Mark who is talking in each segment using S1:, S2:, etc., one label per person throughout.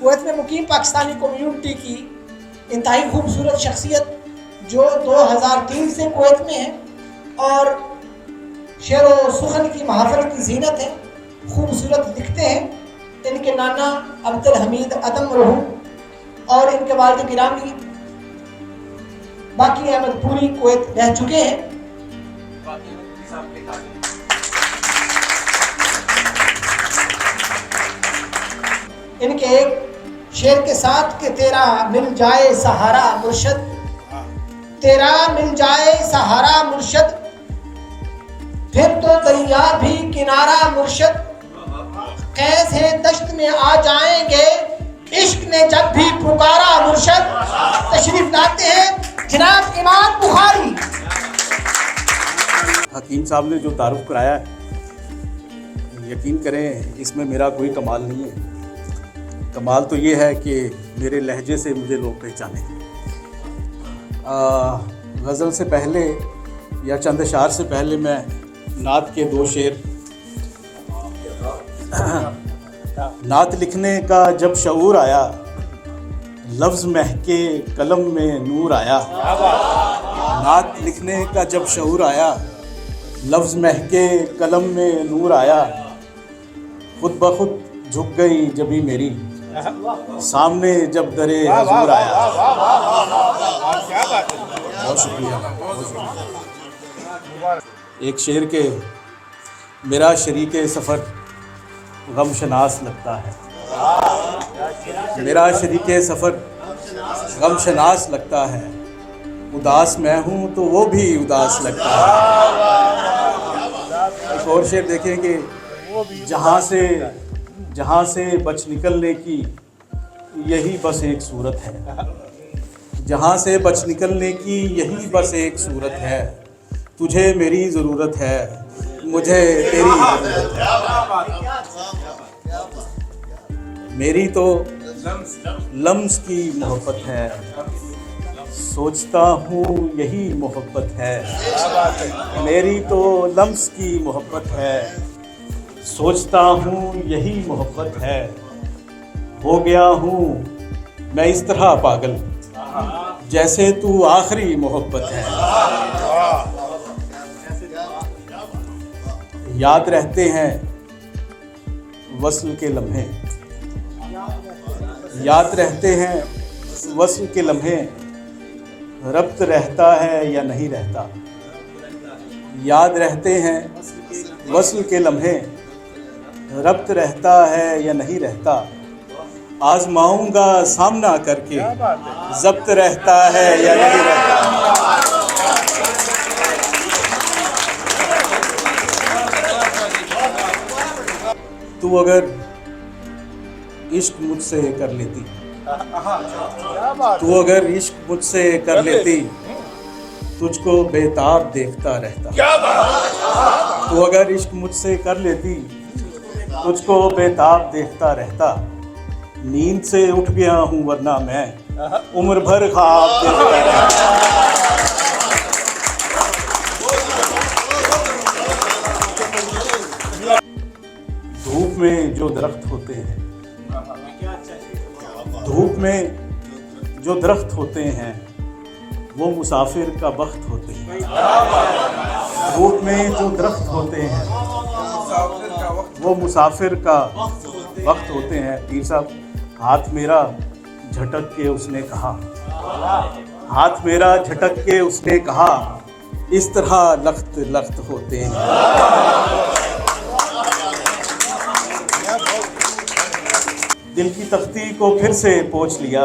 S1: Kuwait में मुकीम Pakistani community की इंतहाई खूबसूरत शख्सियत जो 2003 से कुवैत में है और शेर व सुखन की महफिल की जीनत है, खूबसूरत दिखते हैं। इनके नाना अब्दुल हमीद अदम रहू और इनके वालिद गिरामी बाकी अहमद पूरी कुवैत रह चुके हैं। इनके एक शेर के साथ कि तेरा मिल जाए सहारा मुर्शद, तेरा मिल जाए सहारा मुर्शद, फिर तो दरिया भी किनारा मुर्शद, कैसे दश्त में आ जाएंगे इश्क ने जब भी पुकारा मुर्शद। तशरीफ लाते हैं जनाब इमाम बुखारी।
S2: हकीम साहब ने जो तारुफ कराया है, यकीन करें इसमें मेरा कोई कमाल नहीं है। कमाल तो ये है कि मेरे लहजे से मुझे लोग पहचाने। गज़ल से पहले या चंद अशार से पहले मैं नात के दो शेर। नात लिखने का जब शऊर आया, लफ्ज़ महके कलम में नूर आया। नात लिखने का जब शऊर आया, लफ्ज़ महके कलम में नूर आया। खुद ब खुद झुक गई जबी मेरी, सामने जब दरे हजूर आया। बहुत शुक्रिया। एक शेर के मेरा शरीके सफ़र गम शनास लगता है, मेरा शरीके सफ़र गम शनास लगता है। उदास मैं हूँ तो वो भी उदास लगता है। एक और शेर देखें कि जहाँ से बच निकलने की यही बस एक सूरत है, जहाँ से बच निकलने की यही बस एक सूरत है। तुझे मेरी ज़रूरत है, मुझे तेरी ज़रूरत है। मेरी तो लम्स की मोहब्बत है, सोचता हूँ यही मोहब्बत है। मेरी तो लम्स की मोहब्बत है, सोचता हूँ यही मोहब्बत है। हो गया हूँ मैं इस तरह पागल, जैसे तू आखिरी मोहब्बत है। याद रहते हैं वस्ल के लम्हे, याद रहते हैं वस्ल के लम्हे। रब्त रहता है या नहीं रहता, याद रहते हैं वस्ल के लम्हे। रब्त रहता है या नहीं रहता, आजमाऊंगा सामना करके, जब्त रहता है या नहीं रहता। तू अगर इश्क मुझसे कर लेती, तू अगर इश्क मुझसे कर लेती, तुझको बेताब देखता रहता। तू अगर इश्क मुझसे कर लेती, तुझको बेताब देखता रहता। नींद से उठ गया हूँ वरना मैं उम्र भर ख्वाब देखता रहता। धूप में जो दरख्त होते हैं, धूप में जो दरख्त होते हैं, वो मुसाफिर का बख्त होते हैं। धूप में जो दरख्त होते हैं, वो मुसाफिर का वक्त होते हैं। पीर साहब, हाथ मेरा झटक के उसने कहा, हाथ मेरा झटक के उसने कहा, इस तरह लख्त लख्त होते हैं। दिल की तख्ती को फिर से पोंछ लिया,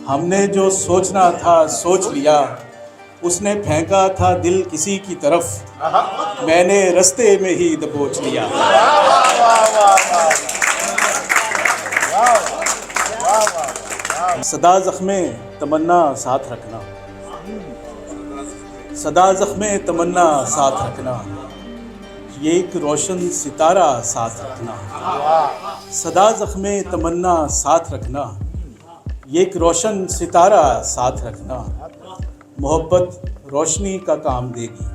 S2: हमने जो सोचना था सोच लिया। उसने फेंका था दिल किसी की तरफ, मैंने रास्ते में ही दबोच लिया। सदा ज़ख्मे तमन्ना साथ रखना, सदा ज़ख्मे तमन्ना साथ रखना। ये एक रोशन सितारा साथ रखना, सदा ज़ख्मे तमन्ना साथ रखना। ये एक रोशन सितारा साथ रखना। मोहब्बत रोशनी का काम देगी,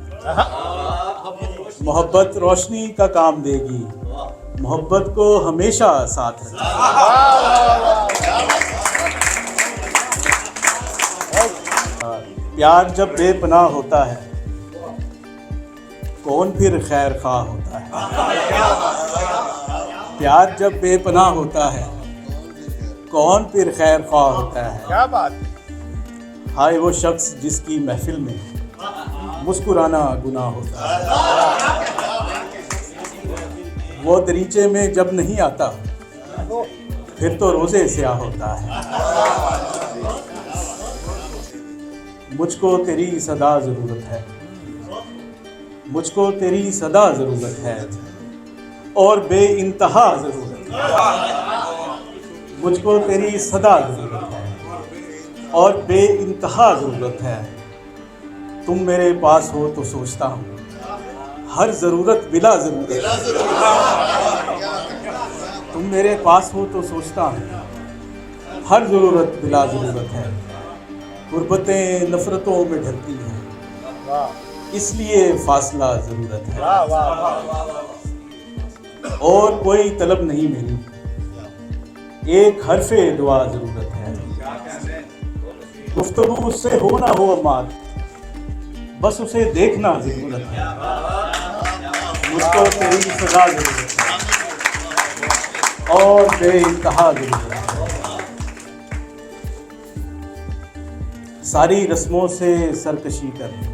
S2: मोहब्बत रोशनी का काम देगी। मोहब्बत को हमेशा साथ रखना। प्यार जब बेपनाह होता है कौन फिर खैर खा होता है। प्यार जब बेपनाह होता है कौन फिर खैर खा होता है।
S3: क्या बात।
S2: हाय वो शख्स जिसकी महफिल में मुस्कुराना गुनाह होता है। वो दरीचे में जब नहीं आता फिर तो रोज़े स्याह होता है। मुझको तेरी सदा ज़रूरत है, मुझको तेरी सदा ज़रूरत है और बेइंतहा ज़रूरत है। मुझको तेरी सदा ज़रूरत है और बेइंतहा ज़रूरत है। तुम मेरे पास हो तो सोचता हूँ हर ज़रूरत बिला ज़रूरत। तुम मेरे पास हो तो सोचता हूँ हर ज़रूरत बिला ज़रूरत है। गुर्बतें नफ़रतों में ढलती हैं इसलिए फासला ज़रूरत है। और कोई तलब नहीं मेरी, एक हरफ़े दुआ ज़रूरत है। गुफ्तगू उससे हो ना हो अम्मात, बस उसे देखना ज़रूरत है। मुझको तेरी सदा ज़रूरत है और बेइंतहा ज़रूरत है। सारी रस्मों से सरकशी करनी,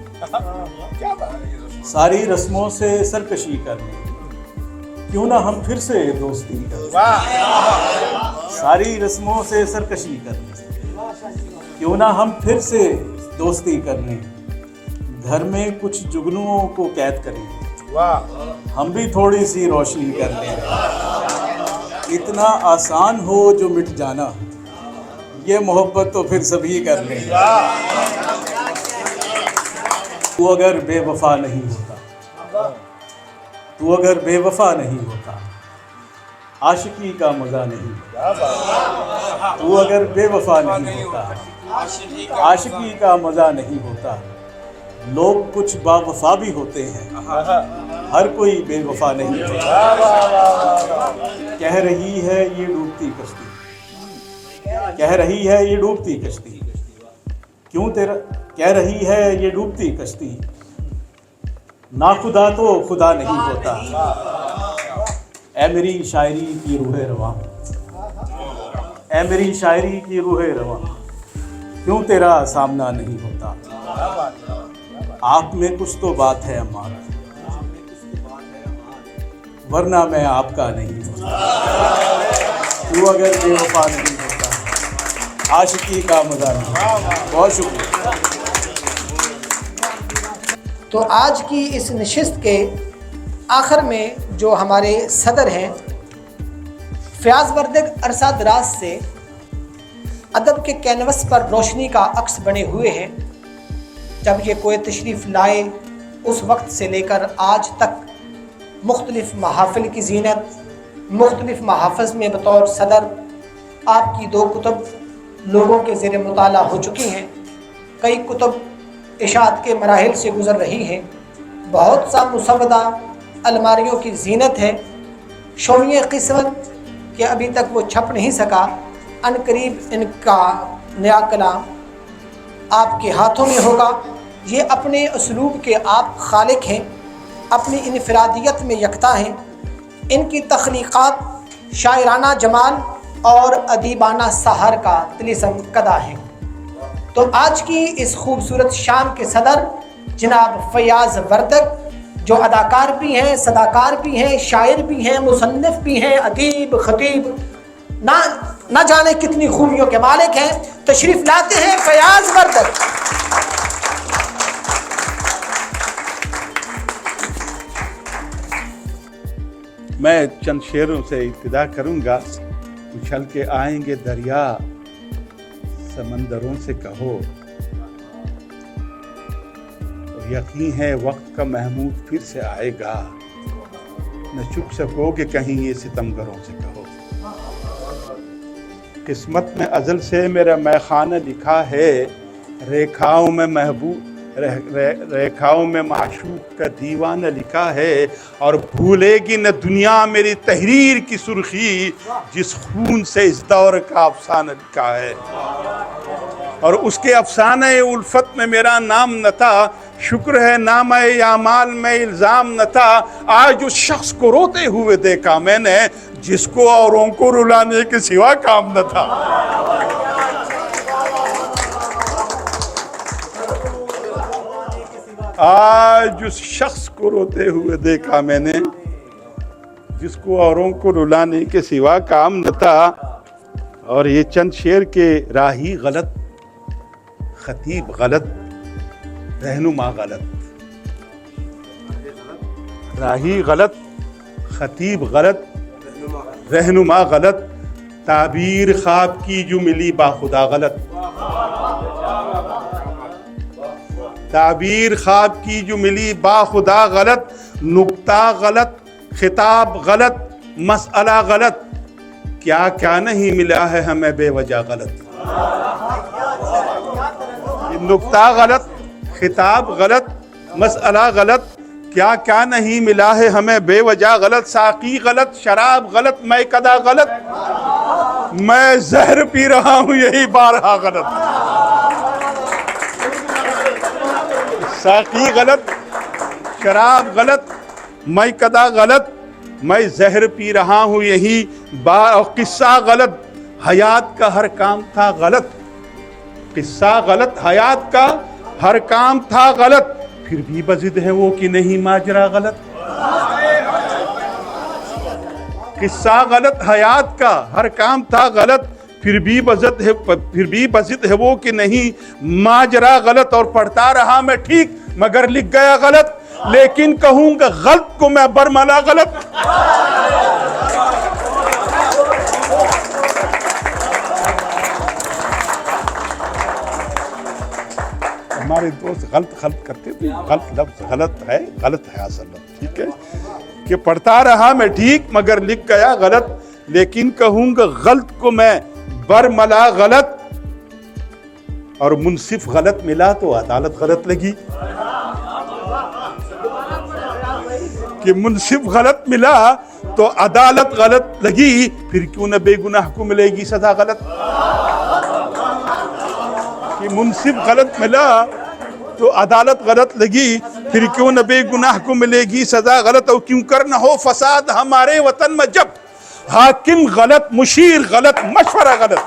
S2: सारी रस्मों से सरकशी करनी, क्यों ना हम फिर से दोस्ती करें। सारी रस्मों से सरकशी करनी, क्यों ना हम फिर से दोस्ती करने। घर में कुछ जुगनुओं को कैद करें, हम भी थोड़ी सी रोशनी कर लें। इतना आसान हो जो मिट जाना, ये मोहब्बत तो फिर सभी कर लें। तू अगर बेवफा नहीं होता, तू अगर बेवफा नहीं होता, आशिकी का मज़ा नहीं होता। तू अगर बेवफा नहीं होता, आशिकी का मज़ा नहीं होता। लोग कुछ बावफा भी होते हैं, हर कोई बेवफा नहीं होता। कह रही है ये डूबती कश्ती, कह रही है ये डूबती कश्ती, क्यों तेरा कह रही है ये डूबती कश्ती। ना खुदा तो खुदा नहीं होता, ऐ मेरी शायरी की रूहे रवां, ऐ मेरी शायरी की रूहे रवां, क्यों तेरा सामना नहीं होता। आप में कुछ तो बात है अम्मा, वरना मैं आपका नहीं होता। तू अगर बेवफा नहीं होता, आशिकी का मज़ा नहीं। बहुत शुक्रिया।
S1: तो आज की इस नशिस्त के आखिर में जो हमारे सदर हैं फयाज वर्दक अरसा दराज से अदब के कैनवस पर रोशनी का अक्स बने हुए हैं। जब ये कोई तशरीफ़ लाए उस वक्त से लेकर आज तक मुख्तलिफ़ महाफ़िल की ज़ीनत, मुख्तलिफ़ महाफ़ज़ में बतौर सदर आपकी 2 कुतुब लोगों के ज़ेर मुताला हो चुकी हैं। कई कुतुब इशाअत के मराहिल से गुज़र रही हैं। बहुत सा मुसवदा अलमारियों की ज़ीनत है। शोमिय क़िस्मत के अभी तक वो छप नहीं सका। अनकरीब इनका नया कलाम आपके हाथों में होगा। ये अपने उसलूब के आप खालिक हैं, अपनी इनफरादियत में यकता हैं। इनकी तख्लीक़ात शायराना जमाल और अदीबाना सहार का तिलिस्म कदा है। तो आज की इस खूबसूरत शाम के सदर जनाब फयाज वर्दक, जो अदाकार भी हैं, सदाकार भी हैं, शायर भी हैं, मुसन्निफ़ भी हैं, अदीब खतीब, ना जाने कितनी खूबियों के मालिक हैं, तशरीफ़ लाते हैं फयाज वर्दक।
S3: मैं चंद शेरों से इब्तिदा करूंगा। उछल के आएंगे दरिया समंदरों से कहो, तो यकीन है वक्त का महमूद फिर से आएगा। न चुप सकोगे कहीं ये सितमगरों से कहो। किस्मत में अज़ल से मेरा मैखाना लिखा है, रेखाओं में महबूब रेखाओं में माशूक का दीवाना लिखा है। और भूलेगी न दुनिया मेरी तहरीर की सुर्खी, जिस खून से इस दौर का अफसाना लिखा है। और उसके अफसाने उल्फत में मेरा नाम न था, शुक्र है नाम यामाल में इल्ज़ाम न था। आज उस शख्स को रोते हुए देखा मैंने, जिसको औरों को रुलाने के सिवा काम न था। आज उस शख्स को रोते हुए देखा मैंने, जिसको औरों को रुलाने के सिवा काम न था। और ये चंद शेर के राही गलत, खतीब गलत, रहनुमा गलत। राही गलत, खतीब गलत, रहनुमा गलत, ताबीर ख्वाब की जो मिली बाखुदा गलत। ताबीर ख्वाब की जो मिली बाखुदा गलत, नुक्ता गलत, खिताब गलत, मसअला गलत, क्या क्या नहीं मिला है हमें बेवजह गलत। नुक्ता गलत, खिताब गलत, मसअला गलत, क्या क्या नहीं मिला है हमें बेवजह गलत। साकी गलत, शराब गलत, मैं कदा गलत, मैं जहर पी रहा हूं यही बारहा गलत। साकी गलत, शराब गलत, मैं कदा गलत, मैं जहर पी रहा हूं यही बार। और किस्सा गलत, हयात का हर काम था गलत। किस्सा गलत, हयात का हर काम था गलत, फिर भी बजिद है वो कि नहीं माजरा गलत। किस्सा गलत, हयात का हर काम था गलत, फिर भी बजिद है वो कि नहीं माजरा गलत। और पढ़ता रहा मैं ठीक मगर लिख गया गलत, लेकिन कहूंगा गलत को मैं बरमला गलत। हमारे दोस्त गलत करते थे, गलत लफ्ज गलत है असल लफ्ज, ठीक है। कि पढ़ता रहा मैं ठीक मगर लिख गया गलत, लेकिन कहूंगा गलत को मैं बरमला गलत। और मुंसिफ गलत मिला तो अदालत गलत लगी, कि मुंसिफ गलत मिला तो अदालत गलत लगी, फिर क्यों न बेगुनाह को मिलेगी सजा गलत। कि मुंसिफ गलत मिला तो अदालत गलत लगी, फिर क्यों न बेगुनाह को मिलेगी सजा गलत। और क्यों कर न हो फसाद हमारे वतन में जब हाकिम गलत, मुशीर गलत, मशवरा गलत।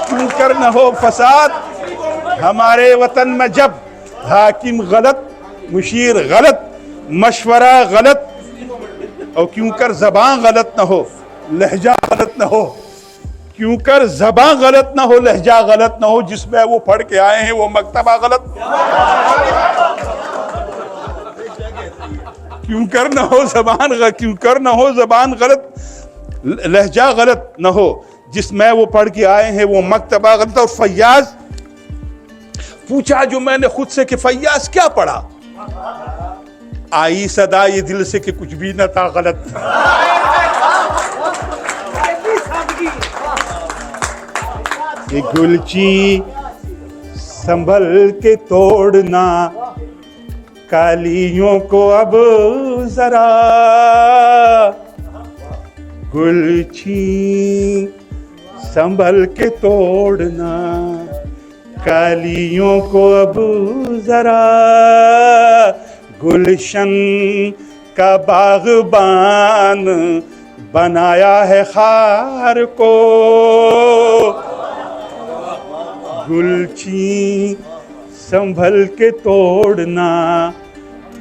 S3: क्यों कर न हो फसाद हमारे वतन में जब हाकिम गलत, मुशीर गलत, मशवरा गलत। और क्यों कर ज़बान गलत न हो, लहजा गलत न हो। क्यों कर ज़बान गलत न हो, लहजा गलत न हो, जिसमें वो पढ़ के आए हैं वो मक्तबा गलत। क्यों कर न हो ज़बान, क्यों कर न हो ज़बान गलत, लहजा गलत न हो, जिसमें वो पढ़ के आए हैं वो मक्तबा गलत। और फैयाज पूछा जो मैंने खुद से कि फैयाज क्या पढ़ा, आई सदा ये दिल से कि कुछ भी न था गलत। ये गुलची संभल के तोड़ना कालियों को अब जरा, गुलची संभल के तोड़ना कालियों को अब जरा। गुलशन का बागबान बनाया है खार को, गुलची संभल के तोड़ना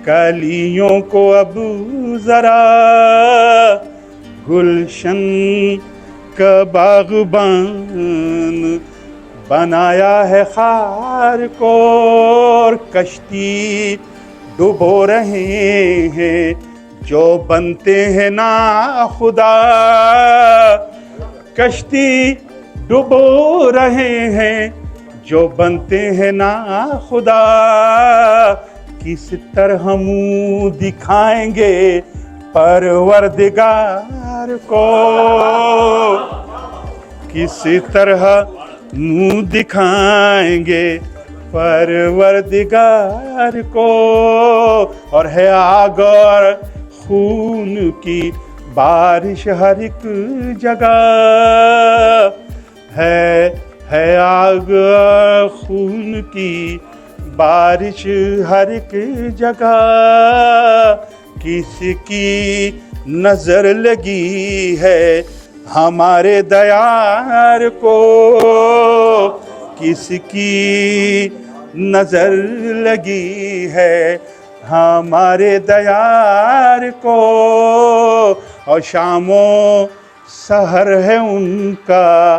S3: कलियों को अब जरा। गुलशन का बागबान बनाया है खार को। और कश्ती डुबो रहे हैं जो बनते हैं ना खुदा, कश्ती डुबो रहे हैं जो बनते हैं ना खुदा। किस तरह मुँह दिखाएंगे परवरदिगार को, किस तरह मुँह दिखाएंगे परवरदिगार को। और है आग और खून की बारिश हर एक जगह है आग खून की बारिश हर एक जगह। किसकी नजर लगी है हमारे दयार को, किसकी नजर लगी है हमारे दयार को। और शामो सहर है उनका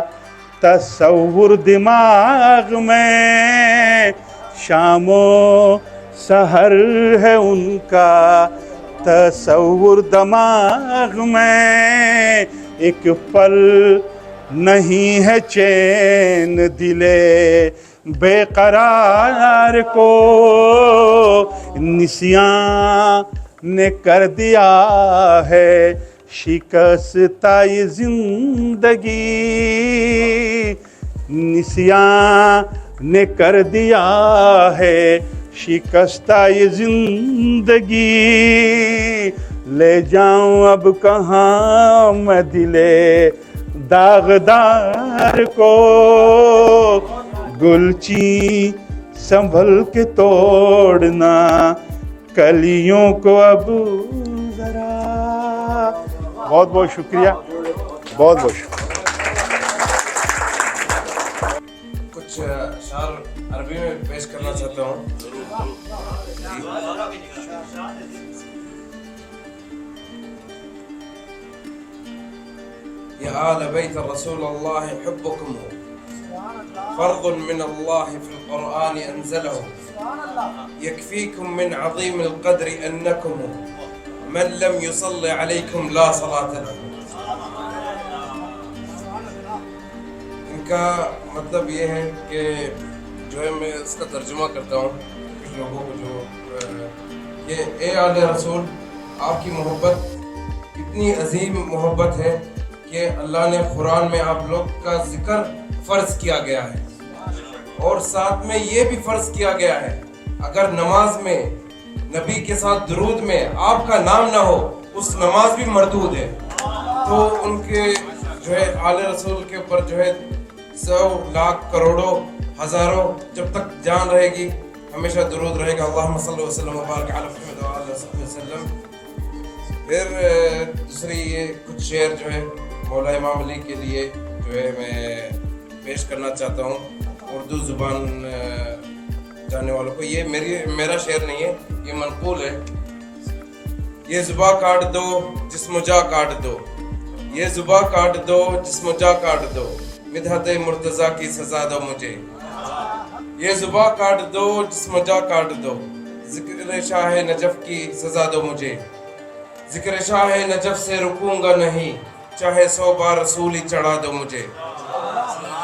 S3: तस्वुर दिमाग में, शामो सहर है उनका तस्वुर दिमाग में। एक पल नहीं है चैन दिले बेकरार को, निस्यां ने कर दिया है शिकस्ता ये जिंदगी, निस्यां ने कर दिया है शिकस्ता ये जिंदगी। ले जाऊं अब कहाँ मैं दिले दागदार को, गुलची संभल के तोड़ना कलियों को अब जरा। बहुत बहुत शुक्रिया, बहुत बहुत शुक्रिया।
S4: कुछ शार अरबी में पेश करना चाहता हूँ। या आल बैत रसूल अल्लाह हुब्बुकुम फर्द मिन अल्लाह फिल कुरआन अंज़लहु यकफीकुम मिन अज़ीम अल क़द्र अन्नकुम मन लम युसल्लि अलैकुम ला सलात लहु। इनका मतलब ये है कि जो है मैं इसका तर्जुमा करता हूँ कुछ लोगों को, जो ये ए आले रसूल आपकी मोहब्बत इतनी अजीम मोहब्बत है कि अल्लाह ने कुरान में आप लोग का जिक्र फ़र्ज किया गया है, और साथ में ये भी फ़र्ज किया गया है अगर नमाज में नबी के साथ दुरूद में आपका नाम ना हो उस नमाज भी मरदूद है। तो उनके जो है आले रसूल के ऊपर जो है 100 लाख करोड़ों हज़ारों जब तक जान रहेगी हमेशा दुरूद रहेगा। अल्लाहुम्मा सल्लि व सल्लिम व बारिक अला मुहम्मद व आलिहि वसल्लम। फिर दूसरी ये कुछ शेर जो है मौला इमाम अली के लिए जो है मैं पेश करना चाहता हूँ उर्दू ज़ुबान जानने वालों को। ये मेरा शेर नहीं है, ये मनकूल है। ये ज़ुबा काट दो जिस्म जा काट दो, ये ज़ुबा काट दो जिस्म जा काट दो, मिदहत मुर्तज़ा की सज़ा दो मुझे। ये ज़ुबा काट दो जिस्म जा काट दो, ज़िक्र शाह नजफ़ की सज़ा दो मुझे। ज़िक्र शाह नजफ़ से रुकूंगा नहीं, चाहे 100 बार रसूल ही चढ़ा दो मुझे।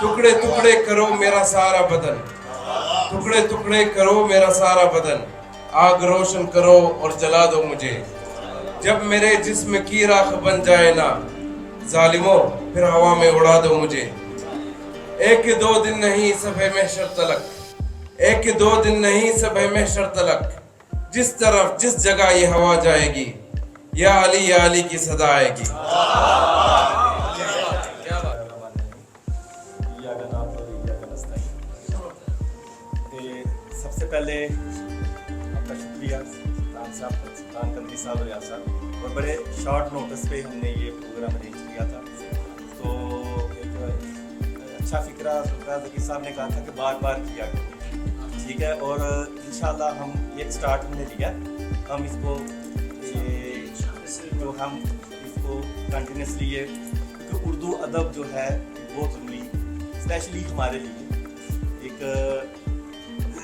S4: टुकड़े टुकड़े करो मेरा सारा बदन, टुकड़े टुकड़े करो मेरा सारा बदन, आग रोशन करो और जला दो मुझे। जब मेरे जिस्म की राख बन जाए ना जालिमों फिर हवा में उड़ा दो मुझे। 1-2 दिन नहीं सभे महशर तलक, 1-2 दिन नहीं सभे महशर तलक, जिस तरफ जिस जगह ये हवा जाएगी या अली की सदा आएगी।
S5: सबसे पहले आपका शुक्रिया सुल्तान साहब, सुल्तान कंदी साहब, रियाज साहब, और बड़े शॉर्ट नोटिस पे हमने ये प्रोग्राम अरेंज किया था। तो एक अच्छा फिक्रा सुल्तान ज़की साहब ने कहा था कि बार बार किया करो, ठीक है। और इंशाल्लाह हम एक स्टार्ट हमने लिया, हम इसको जो हम इसको कंटिन्यूसली ये, क्योंकि उर्दू अदब जो है बहुत ज़रूरी, स्पेशली हमारे लिए। एक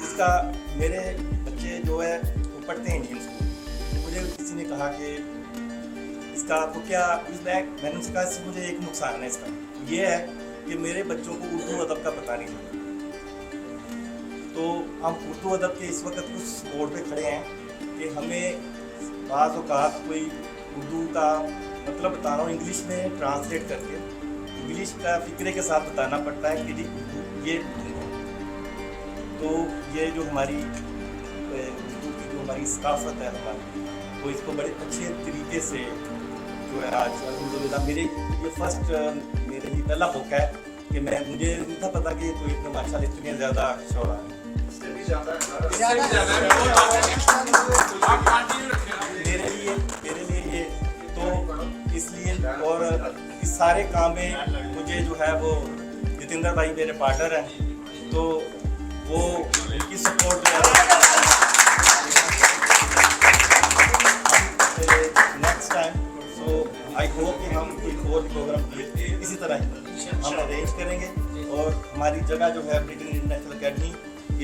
S5: इसका मेरे बच्चे जो है वो पढ़ते हैं इंडियन स्कूल, तो मुझे किसी ने कहा कि इसका आपको क्या फीडबैक, मैंने उनसे कहा इससे मुझे एक नुकसान है इसका, ये है कि मेरे बच्चों को उर्दू अदब का पता नहीं चलता। तो हम उर्दू अदब के इस वक्त कुछ मोड़ पे खड़े हैं कि हमें बाज़ औक़ात कोई उर्दू का मतलब बता रहा हूँ इंग्लिश में ट्रांसलेट करके इंग्लिश का फिक्रे के साथ बताना पड़ता है कि जी उर्दू ये उर्दू है। तो ये जो हमारी उर्दू की जो हमारी सकाफ़त है हमारी, वो इसको बड़े अच्छे तरीके से जो है आज अल्हम्दुलिल्लाह मेरे ये फर्स्ट मेरे ही पहला मौका है कि मुझे नहीं था पता कि कोई इतना माशाल्लाह इतने ज़्यादा शोरा है मेरे लिए ये तो इसलिए और इस सारे काम में मुझे जो है वो जितेंद्र भाई मेरे पार्टनर हैं तो वो उनकी support next time so I hope कि हम कोई और प्रोग्राम इसी तरह हम अरेंज करेंगे और हमारी जगह जो है Britain international academy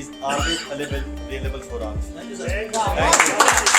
S5: is always available for all. Thank you.